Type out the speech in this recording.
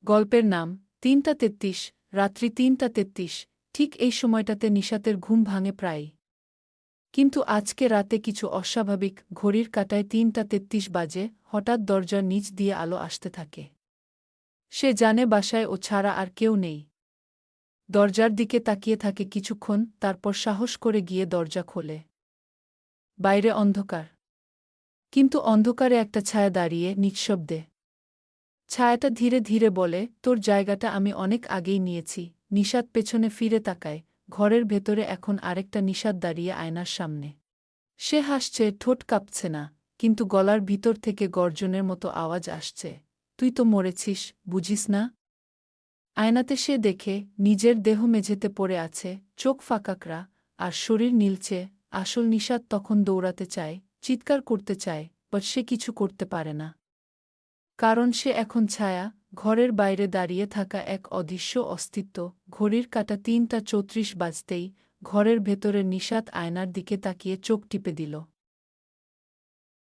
গল্পের নাম ৩টা ৩৩। রাত্রি ৩টা ৩৩। ঠিক এই সময়টাতে নিশাতের ঘুম ভাঙে প্রায়ই। কিন্তু আজকে রাতে কিছু অস্বাভাবিক। ঘড়ির কাঁটায় ৩টা ৩৩ বাজে। হঠাৎ দরজার নিচ দিয়ে আলো আসতে থাকে। সে জানে বাসায় ও ছাড়া আর কেউ নেই। দরজার দিকে তাকিয়ে থাকে কিছুক্ষণ, তারপর সাহস করে গিয়ে দরজা খোলে। বাইরে অন্ধকার। কিন্তু অন্ধকারে একটা ছায়া দাঁড়িয়ে নিঃশব্দে। ছায়াটা ধীরে ধীরে বলে, তোর জায়গাটা আমি অনেক আগেই নিয়েছি। নিশাত পেছনে ফিরে তাকায়। ঘরের ভেতরে এখন আরেকটা নিশাত দাঁড়িয়ে আয়নার সামনে। সে হাসছে, ঠোঁট কাঁপছে না, কিন্তু গলার ভিতর থেকে গর্জনের মতো আওয়াজ আসছে। তুই তো মরেছিস, বুঝিস না? আয়নাতে সে দেখে নিজের দেহ মেঝেতে পড়ে আছে, চোখ ফাঁকাকড়া, আর শরীর নীলচে। আসল নিশাত তখন দৌড়াতে চায়, চিৎকার করতে চায়, বাট সে কিছু করতে পারে না। কারণ সে এখন ছায়া, ঘরের বাইরে দাঁড়িয়ে থাকা এক অদৃশ্য অস্তিত্ব। ঘড়ির কাঁটা ৩টা ৩৪ বাজতেই ঘরের ভেতরের নিশাত আয়নার দিকে তাকিয়ে চোখ টিপে দিল।